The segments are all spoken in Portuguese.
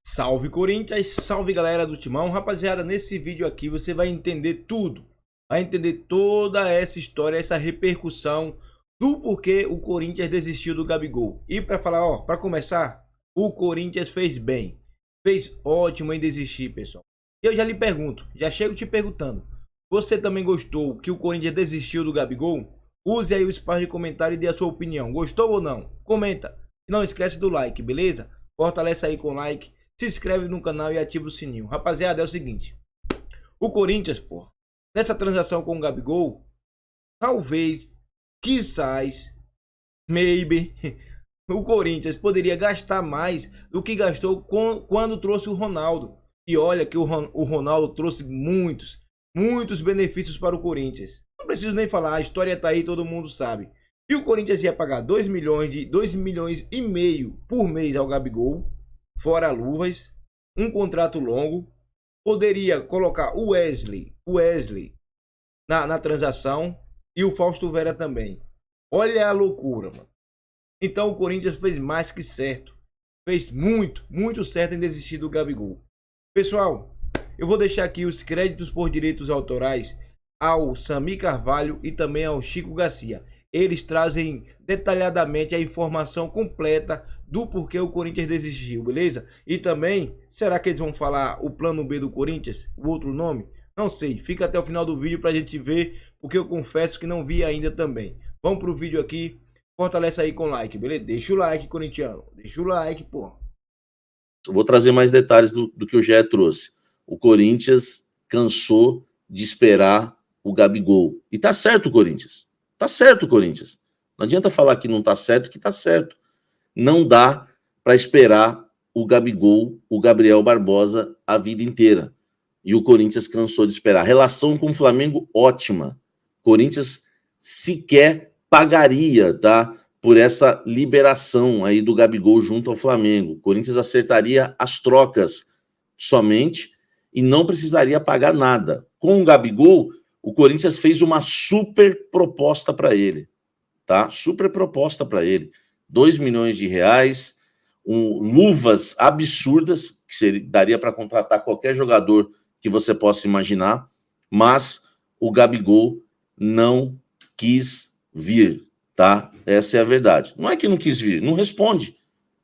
Salve Corinthians, salve galera do Timão. Rapaziada, nesse vídeo aqui você vai entender tudo. Vai entender toda essa história, essa repercussão do porquê o Corinthians desistiu do Gabigol. E para falar, para começar, o Corinthians fez bem. Fez ótimo em desistir, pessoal. E eu já lhe pergunto, já chego te perguntando. Você também gostou que o Corinthians desistiu do Gabigol? Use aí o espaço de comentário e dê a sua opinião. Gostou ou não? Comenta. E não esquece do like, beleza? Fortalece aí com o like. Se inscreve no canal e ativa o sininho. Rapaziada, é o seguinte. O Corinthians, pô, nessa transação com o Gabigol, talvez, quizás, maybe, o Corinthians poderia gastar mais do que gastou quando trouxe o Ronaldo. E olha que o Ronaldo trouxe muitos benefícios para o Corinthians. Não preciso nem falar, a história tá aí, todo mundo sabe. E o Corinthians ia pagar 2 milhões e meio por mês ao Gabigol, fora luvas, um contrato longo, poderia colocar o Wesley na transação e o Fausto Vera também. Olha a loucura, mano. Então o Corinthians fez mais que certo. Fez muito certo em desistir do Gabigol. Pessoal, eu vou deixar aqui os créditos por direitos autorais ao Sami Carvalho e também ao Chico Garcia. Eles trazem detalhadamente a informação completa do porquê o Corinthians desistiu, beleza? E também, será que eles vão falar o plano B do Corinthians? O outro nome? Não sei, fica até o final do vídeo pra gente ver, porque eu confesso que não vi ainda também. Vamos pro vídeo aqui, fortalece aí com like, beleza? Deixa o like, corintiano, deixa o like, pô. Vou trazer mais detalhes do que o Gé trouxe. O Corinthians cansou de esperar o Gabigol. E tá certo o Corinthians. Tá certo o Corinthians. Não adianta falar que não tá certo, que tá certo. Não dá para esperar o Gabigol, o Gabriel Barbosa, a vida inteira. E o Corinthians cansou de esperar. Relação com o Flamengo, ótima. Corinthians sequer pagaria, tá, por essa liberação aí do Gabigol junto ao Flamengo. O Corinthians acertaria as trocas somente e não precisaria pagar nada. Com o Gabigol, o Corinthians fez uma super proposta para ele, tá? Super proposta para ele. 2 milhões de reais, luvas absurdas, que daria para contratar qualquer jogador que você possa imaginar, mas o Gabigol não quis vir, tá? Essa é a verdade. Não é que não quis vir, não responde.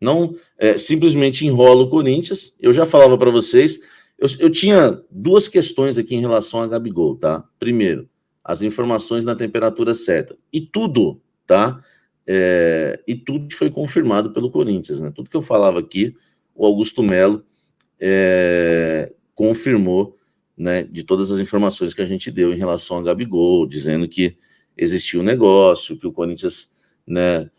Não, simplesmente enrola o Corinthians. Eu já falava para vocês, eu tinha duas questões aqui em relação a Gabigol, tá? Primeiro, as informações na temperatura certa. E tudo, tá? E tudo foi confirmado pelo Corinthians, né? Tudo que eu falava aqui, o Augusto Melo confirmou, né, de todas as informações que a gente deu em relação a Gabigol, dizendo que existia um negócio, que o Corinthians, né,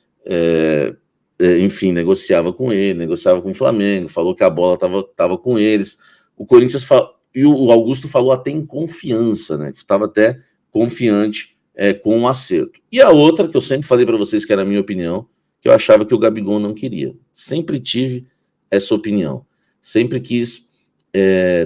enfim, negociava com ele, negociava com o Flamengo, falou que a bola estava com eles. O Corinthians e o Augusto falou até em confiança, né? Que estava até confiante com um acerto. E a outra, que eu sempre falei para vocês que era a minha opinião, que eu achava que o Gabigol não queria. Sempre tive essa opinião. Sempre quis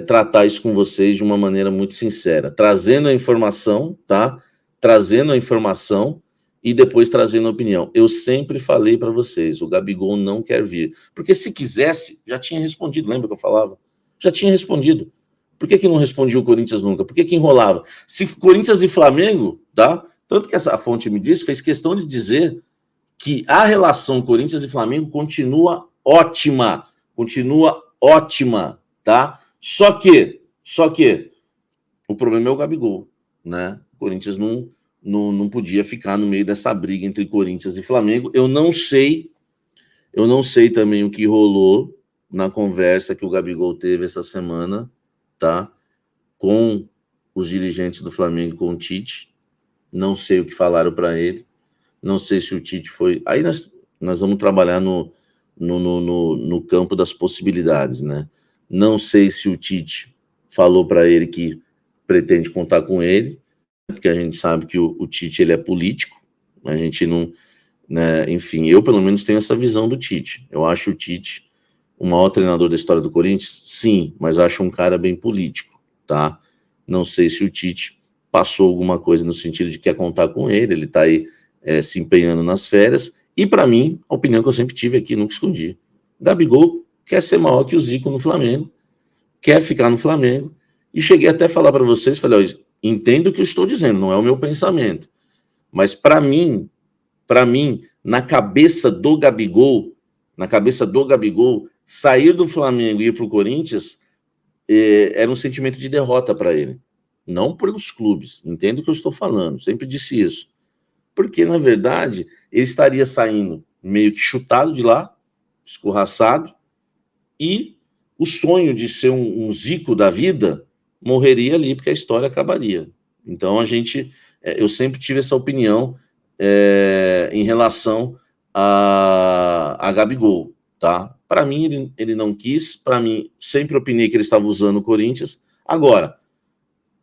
tratar isso com vocês de uma maneira muito sincera, trazendo a informação, tá? Trazendo a informação e depois trazendo a opinião. Eu sempre falei para vocês, o Gabigol não quer vir. Porque se quisesse, já tinha respondido, lembra que eu falava? Já tinha respondido. Por que não respondia o Corinthians nunca? Por que enrolava? Se Corinthians e Flamengo, tá? Tanto que essa fonte me disse, fez questão de dizer que a relação Corinthians e Flamengo continua ótima, tá? Só que o problema é o Gabigol, né? O Corinthians não podia ficar no meio dessa briga entre Corinthians e Flamengo. Eu não sei também o que rolou na conversa que o Gabigol teve essa semana, tá? Com os dirigentes do Flamengo, com o Tite. Não sei o que falaram para ele. Não sei se o Tite foi... Aí nós vamos trabalhar no campo das possibilidades, né? Não sei se o Tite falou para ele que pretende contar com ele, porque a gente sabe que o Tite ele é político. A gente não... Né? Enfim, eu pelo menos tenho essa visão do Tite. Eu acho o Tite o maior treinador da história do Corinthians, sim, mas acho um cara bem político, tá? Não sei se o Tite passou alguma coisa no sentido de que quer contar com ele tá aí se empenhando nas férias, e para mim, a opinião que eu sempre tive aqui, nunca escondi, Gabigol quer ser maior que o Zico no Flamengo, quer ficar no Flamengo, e cheguei até a falar para vocês, falei, ó, entendo o que eu estou dizendo, não é o meu pensamento, mas para mim, na cabeça do Gabigol, sair do Flamengo e ir para o Corinthians era um sentimento de derrota para ele. Não pelos clubes, entendo o que eu estou falando, sempre disse isso. Porque, na verdade, ele estaria saindo meio que chutado de lá, escorraçado, e o sonho de ser um Zico da vida morreria ali, porque a história acabaria. Então, eu sempre tive essa opinião em relação a Gabigol, tá? Para mim, ele não quis, para mim, sempre opinei que ele estava usando o Corinthians. Agora,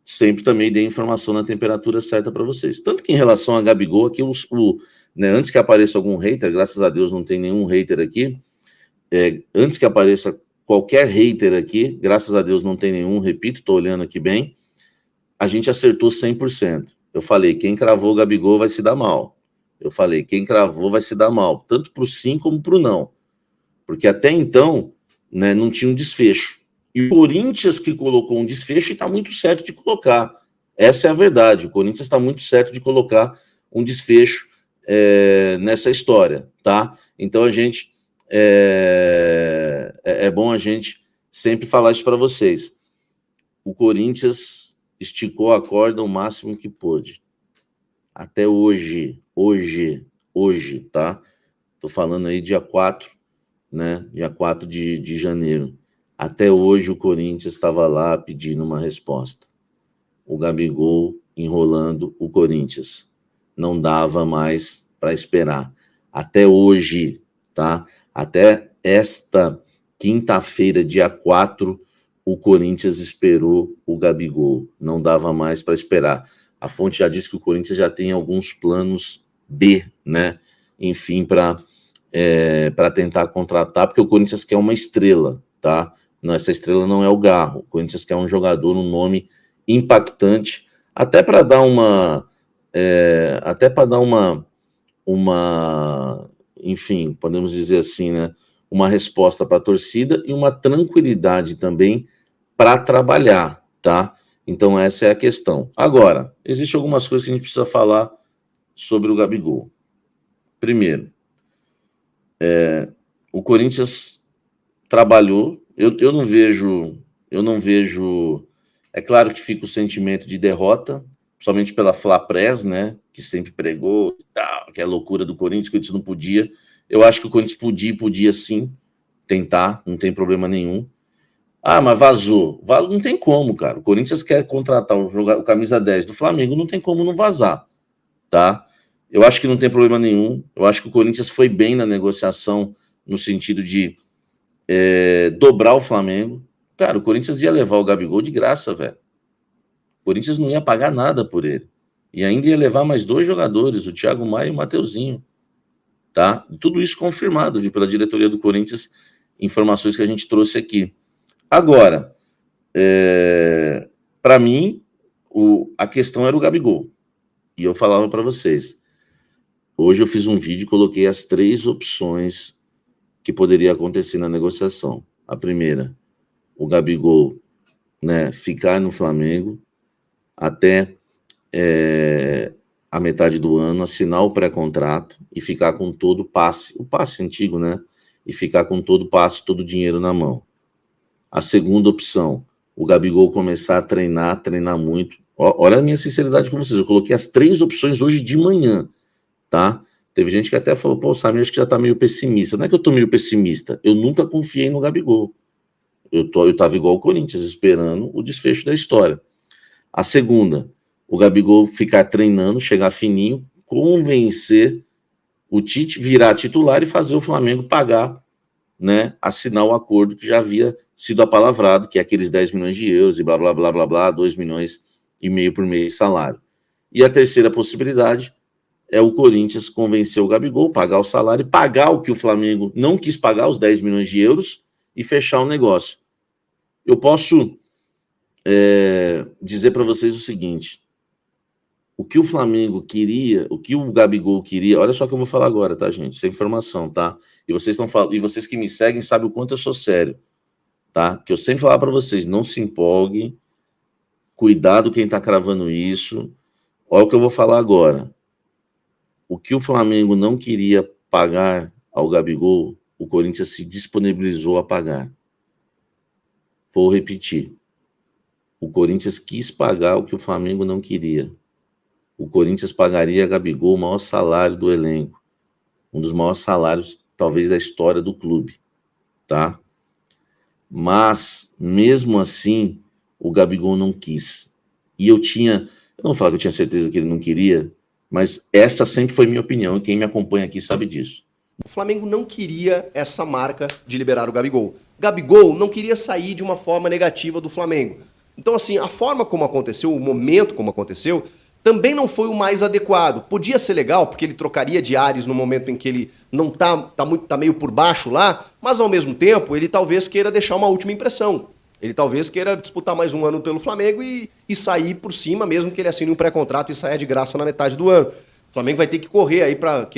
sempre também dei informação na temperatura certa para vocês. Tanto que em relação a Gabigol, aqui, né, antes que apareça algum hater, graças a Deus não tem nenhum hater aqui, antes que apareça qualquer hater aqui, graças a Deus não tem nenhum, repito, estou olhando aqui bem, a gente acertou 100%. Eu falei, quem cravou o Gabigol vai se dar mal. Eu falei, quem cravou vai se dar mal, tanto para o sim como para o não. Porque até então, né, não tinha um desfecho. E o Corinthians que colocou um desfecho e está muito certo de colocar. Essa é a verdade. O Corinthians está muito certo de colocar um desfecho nessa história, tá? Então a gente é bom a gente sempre falar isso para vocês. O Corinthians esticou a corda o máximo que pôde. Até hoje, tá? Tô falando aí dia 4, né? Dia 4 de janeiro. Até hoje o Corinthians estava lá pedindo uma resposta. O Gabigol enrolando o Corinthians. Não dava mais para esperar. Até hoje, tá? Até esta quinta-feira, dia 4, o Corinthians esperou o Gabigol. Não dava mais para esperar. A fonte já disse que o Corinthians já tem alguns planos B, né? Enfim, para tentar contratar, porque o Corinthians quer uma estrela, tá? Essa estrela não é o Garro. O Corinthians quer um jogador, um nome impactante, até para dar uma, enfim, podemos dizer assim, né? Uma resposta para a torcida e uma tranquilidade também para trabalhar, tá? Então essa é a questão. Agora, existem algumas coisas que a gente precisa falar sobre o Gabigol. Primeiro, o Corinthians trabalhou. Eu não vejo. É claro que fica o sentimento de derrota, principalmente pela Fla-Pres, né? Que sempre pregou, que é a loucura do Corinthians, que o Corinthians não podia. Eu acho que o Corinthians podia sim tentar, não tem problema nenhum. Ah, mas vazou. Não tem como, cara. O Corinthians quer contratar o camisa 10 do Flamengo, não tem como não vazar, tá? Eu acho que não tem problema nenhum. Eu acho que o Corinthians foi bem na negociação, no sentido de dobrar o Flamengo. Cara, o Corinthians ia levar o Gabigol de graça, velho. O Corinthians não ia pagar nada por ele. E ainda ia levar mais 2 jogadores, o Thiago Maia e o Mateuzinho, tá? Tudo isso confirmado, viu, pela diretoria do Corinthians, informações que a gente trouxe aqui. Agora, para mim, a questão era o Gabigol. E eu falava para vocês. Hoje eu fiz um vídeo e coloquei as 3 opções que poderia acontecer na negociação. A primeira, o Gabigol, né, ficar no Flamengo até a metade do ano, assinar o pré-contrato e ficar com todo o passe antigo, né? E ficar com todo o passe, todo o dinheiro na mão. A segunda opção, o Gabigol começar a treinar muito. Olha a minha sinceridade com vocês, eu coloquei as 3 opções hoje de manhã, tá? Teve gente que até falou, pô, Samir, acho que já tá meio pessimista. Não é que eu tô meio pessimista, eu nunca confiei no Gabigol. Eu tava igual o Corinthians, esperando o desfecho da história. A segunda, o Gabigol ficar treinando, chegar fininho, convencer o Tite, virar titular e fazer o Flamengo pagar, né, assinar o acordo que já havia sido apalavrado, que é aqueles 10 milhões de euros e blá, blá, blá, blá, blá, 2 milhões e meio por mês de salário. E a terceira possibilidade é o Corinthians convencer o Gabigol, pagar o salário, pagar o que o Flamengo não quis pagar, os 10 milhões de euros, e fechar o negócio. Eu posso dizer para vocês o seguinte, O que o Flamengo queria, o que o Gabigol queria, olha só o que eu vou falar agora, tá, gente? Isso é informação, tá? E vocês estão falando, e vocês que me seguem sabem o quanto eu sou sério, tá? Que eu sempre falar para vocês, não se empolguem, cuidado quem tá cravando isso. Olha o que eu vou falar agora. O que o Flamengo não queria pagar ao Gabigol, o Corinthians se disponibilizou a pagar. Vou repetir. O Corinthians quis pagar o que o Flamengo não queria. O Corinthians pagaria a Gabigol o maior salário do elenco. Um dos maiores salários, talvez, da história do clube. Tá? Mas, mesmo assim, o Gabigol não quis. E eu não vou falar que eu tinha certeza que ele não queria, mas essa sempre foi minha opinião, e quem me acompanha aqui sabe disso. O Flamengo não queria essa marca de liberar o Gabigol. Gabigol não queria sair de uma forma negativa do Flamengo. Então, assim, a forma como aconteceu, o momento como aconteceu, também não foi o mais adequado. Podia ser legal, porque ele trocaria de ares no momento em que ele não tá meio por baixo lá, mas ao mesmo tempo ele talvez queira deixar uma última impressão. Ele talvez queira disputar mais um ano pelo Flamengo e sair por cima, mesmo que ele assine um pré-contrato e saia de graça na metade do ano. O Flamengo vai ter que correr aí para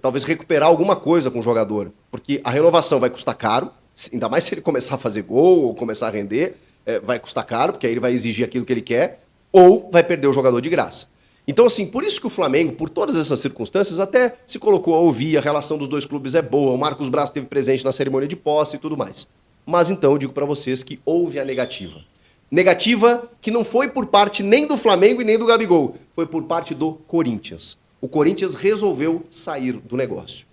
talvez recuperar alguma coisa com o jogador, porque a renovação vai custar caro, ainda mais se ele começar a fazer gol ou começar a render, vai custar caro, porque aí ele vai exigir aquilo que ele quer, ou vai perder o jogador de graça. Então, assim, por isso que o Flamengo, por todas essas circunstâncias, até se colocou a ouvir, a relação dos dois clubes é boa, o Marcos Braz esteve presente na cerimônia de posse e tudo mais. Mas então eu digo para vocês que houve a negativa. Negativa que não foi por parte nem do Flamengo e nem do Gabigol, foi por parte do Corinthians. O Corinthians resolveu sair do negócio.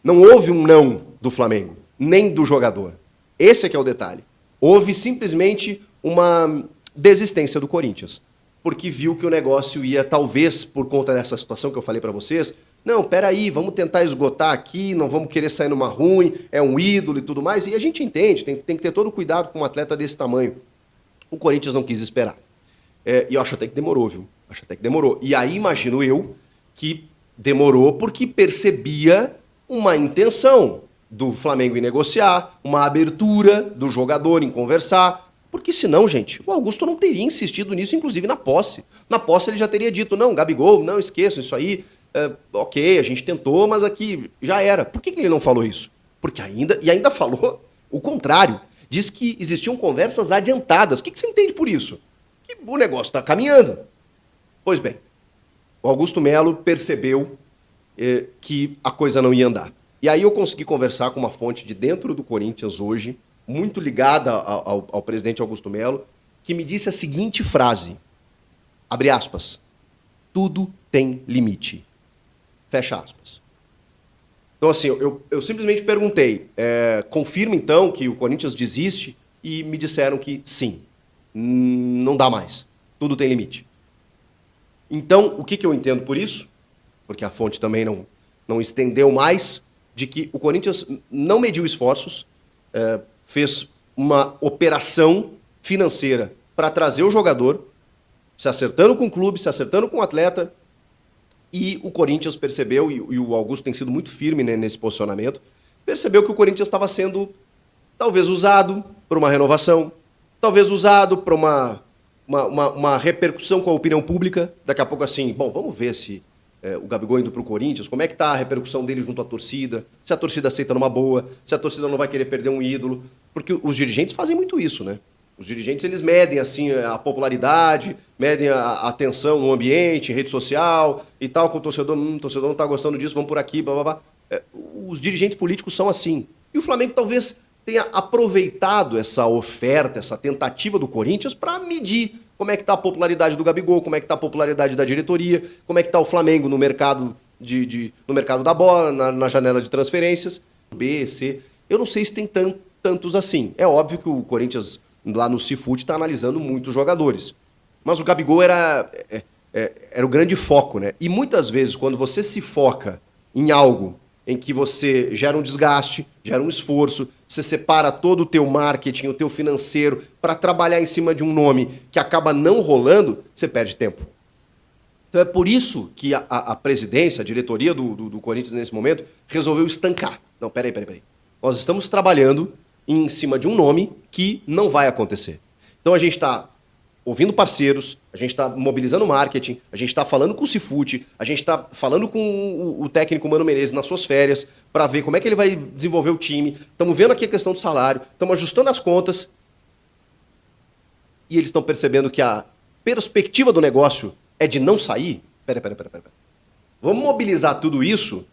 Não houve um não do Flamengo, nem do jogador. Esse é que é o detalhe. Houve simplesmente uma desistência do Corinthians, porque viu que o negócio ia, talvez por conta dessa situação que eu falei para vocês, não, peraí, vamos tentar esgotar aqui, não vamos querer sair numa ruim, é um ídolo e tudo mais, e a gente entende, tem que ter todo o cuidado com um atleta desse tamanho. O Corinthians não quis esperar. E eu acho até que demorou, viu? Acho até que demorou. E aí imagino eu que demorou porque percebia uma intenção do Flamengo em negociar, uma abertura do jogador em conversar, porque senão, gente, o Augusto não teria insistido nisso, inclusive na posse. Na posse ele já teria dito, não, Gabigol, não esqueçam isso aí, ok, a gente tentou, mas aqui já era. Por que ele não falou isso? Porque ainda falou o contrário. Diz que existiam conversas adiantadas. O que você entende por isso? Que o negócio está caminhando. Pois bem, o Augusto Melo percebeu que a coisa não ia andar. E aí eu consegui conversar com uma fonte de dentro do Corinthians hoje, muito ligada ao presidente Augusto Melo, que me disse a seguinte frase, abre aspas, tudo tem limite, fecha aspas. Então assim, eu simplesmente perguntei, confirma então que o Corinthians desiste? E me disseram que sim, não dá mais, tudo tem limite. Então, o que eu entendo por isso? Porque a fonte também não estendeu mais, de que o Corinthians não mediu esforços, fez uma operação financeira para trazer o jogador, se acertando com o clube, se acertando com o atleta, e o Corinthians percebeu, e o Augusto tem sido muito firme, né, nesse posicionamento, percebeu que o Corinthians estava sendo talvez usado por uma renovação, talvez usado para uma repercussão com a opinião pública. Daqui a pouco assim, bom, vamos ver se o Gabigol indo para o Corinthians, como é que está a repercussão dele junto à torcida, se a torcida aceita numa boa, se a torcida não vai querer perder um ídolo, porque os dirigentes fazem muito isso, né? Os dirigentes, eles medem assim a popularidade, medem a atenção no ambiente, rede social e tal, com o torcedor não está gostando disso, vamos por aqui, blá, blá, blá. Os dirigentes políticos são assim. E o Flamengo talvez tenha aproveitado essa oferta, essa tentativa do Corinthians para medir como é que está a popularidade do Gabigol, como é que está a popularidade da diretoria, como é que está o Flamengo no mercado, no mercado da bola, na janela de transferências, B, C. Eu não sei se tem tantos assim. É óbvio que o Corinthians, lá no Seafood, está analisando muitos jogadores. Mas o Gabigol era o grande foco, né? E muitas vezes, quando você se foca em algo em que você gera um desgaste, gera um esforço, você separa todo o teu marketing, o teu financeiro, para trabalhar em cima de um nome que acaba não rolando, você perde tempo. Então é por isso que a presidência, a diretoria do Corinthians nesse momento, resolveu estancar. Não, peraí. Nós estamos trabalhando em cima de um nome que não vai acontecer. Então a gente está ouvindo parceiros, a gente está mobilizando marketing, a gente está falando com o Cifute, a gente está falando com o técnico Mano Menezes nas suas férias para ver como é que ele vai desenvolver o time. Estamos vendo aqui a questão do salário, estamos ajustando as contas e eles estão percebendo que a perspectiva do negócio é de não sair. Pera. Vamos mobilizar tudo isso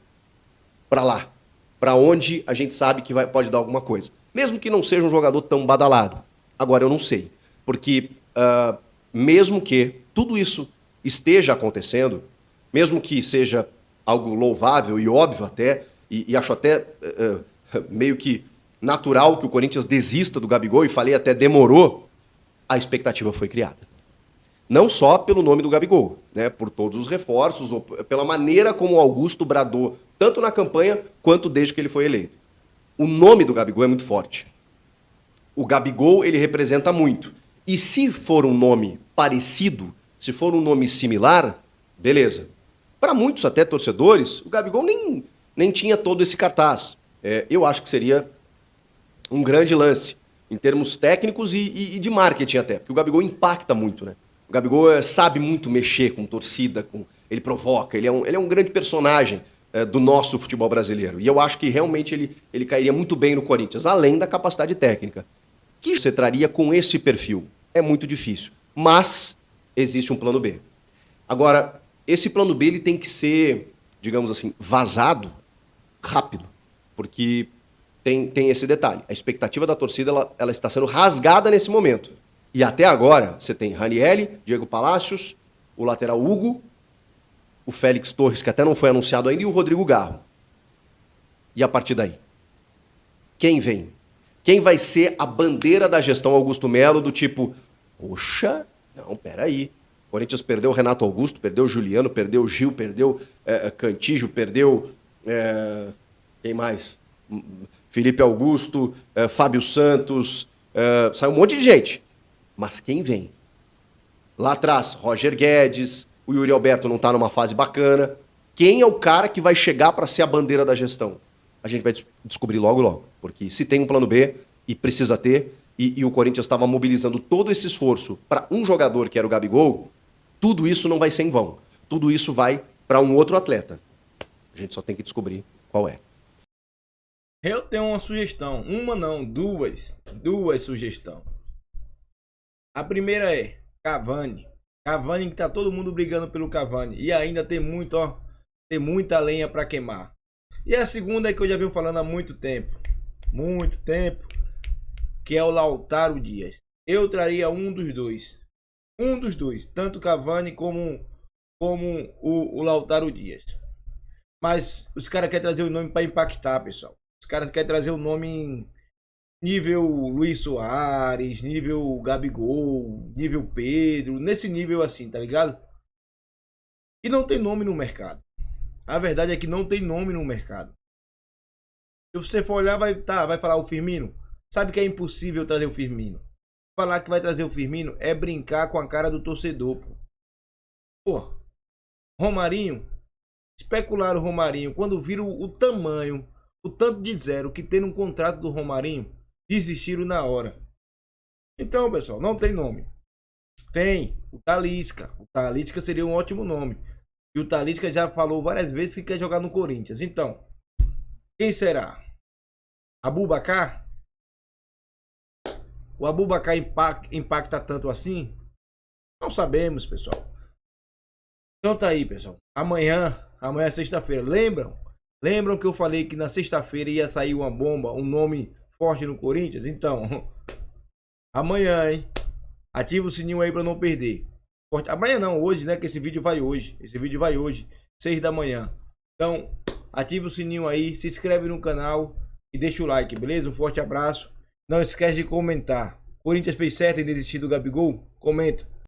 para lá, para onde a gente sabe que pode dar alguma coisa. Mesmo que não seja um jogador tão badalado. Agora eu não sei, porque mesmo que tudo isso esteja acontecendo, mesmo que seja algo louvável e óbvio até, e acho até meio que natural que o Corinthians desista do Gabigol, e falei até demorou, a expectativa foi criada. Não só pelo nome do Gabigol, né, por todos os reforços, ou pela maneira como o Augusto bradou, tanto na campanha quanto desde que ele foi eleito. O nome do Gabigol é muito forte. O Gabigol, ele representa muito. E se for um nome parecido, se for um nome similar, beleza. Para muitos, até torcedores, o Gabigol nem tinha todo esse cartaz. Eu acho que seria um grande lance, em termos técnicos e de marketing até, porque o Gabigol impacta muito, né? O Gabigol sabe muito mexer com torcida, ele provoca, ele é um grande personagem do nosso futebol brasileiro. E eu acho que realmente ele cairia muito bem no Corinthians, além da capacidade técnica. O que você traria com esse perfil? É muito difícil, mas existe um plano B. Agora, esse plano B ele tem que ser, digamos assim, vazado rápido, porque tem esse detalhe. A expectativa da torcida ela está sendo rasgada nesse momento. E até agora, você tem Ranieri, Diego Palacios, o lateral Hugo, o Félix Torres, que até não foi anunciado ainda, e o Rodrigo Garro. E a partir daí? Quem vem? Quem vai ser a bandeira da gestão Augusto Melo do tipo, poxa, não, peraí. O Corinthians perdeu o Renato Augusto, perdeu o Juliano, perdeu o Gil, perdeu Cantígio, perdeu... quem mais? Felipe Augusto, Fábio Santos, saiu um monte de gente. Mas quem vem? Lá atrás, Roger Guedes, o Yuri Alberto não está numa fase bacana. Quem é o cara que vai chegar para ser a bandeira da gestão? A gente vai descobrir logo, logo. Porque se tem um plano B, e precisa ter, e o Corinthians estava mobilizando todo esse esforço para um jogador que era o Gabigol, tudo isso não vai ser em vão. Tudo isso vai para um outro atleta. A gente só tem que descobrir qual é. Eu tenho uma sugestão. Uma não, duas. Duas sugestões. A primeira é Cavani. Cavani, que tá todo mundo brigando pelo Cavani. E ainda tem muito, tem muita lenha para queimar. E a segunda é que eu já venho falando há muito tempo. Muito tempo. Que é o Lautaro Dias. Eu traria um dos dois. Um dos dois. Tanto Cavani como o Lautaro Dias. Mas os caras querem trazer o nome para impactar, pessoal. Os caras querem trazer o nome em nível Luiz Soares, nível Gabigol, nível Pedro, nesse nível assim, tá ligado? E não tem nome no mercado. A verdade é que não tem nome no mercado. Se você for olhar, vai falar o Firmino. Sabe que é impossível trazer o Firmino. Falar que vai trazer o Firmino é brincar com a cara do torcedor, pô. Pô, Romarinho, especularam o Romarinho, quando viram o tamanho, o tanto de zero que tem no contrato do Romarinho, desistiram na hora. Então, pessoal, não tem nome. Tem o Talisca. O Talisca seria um ótimo nome. E o Talisca já falou várias vezes que quer jogar no Corinthians. Então, quem será? Abubakar? O Abubakar impacta tanto assim? Não sabemos, pessoal. Então tá aí, pessoal. Amanhã é sexta-feira. Lembram que eu falei que na sexta-feira ia sair uma bomba, um nome forte no Corinthians? Então, amanhã, hein? Ativa o sininho aí pra não perder. Amanhã não, hoje, né? Que esse vídeo vai hoje. Esse vídeo vai hoje, 6 da manhã. Então, ativa o sininho aí, se inscreve no canal e deixa o like, beleza? Um forte abraço. Não esquece de comentar. Corinthians fez certo em desistir do Gabigol? Comenta.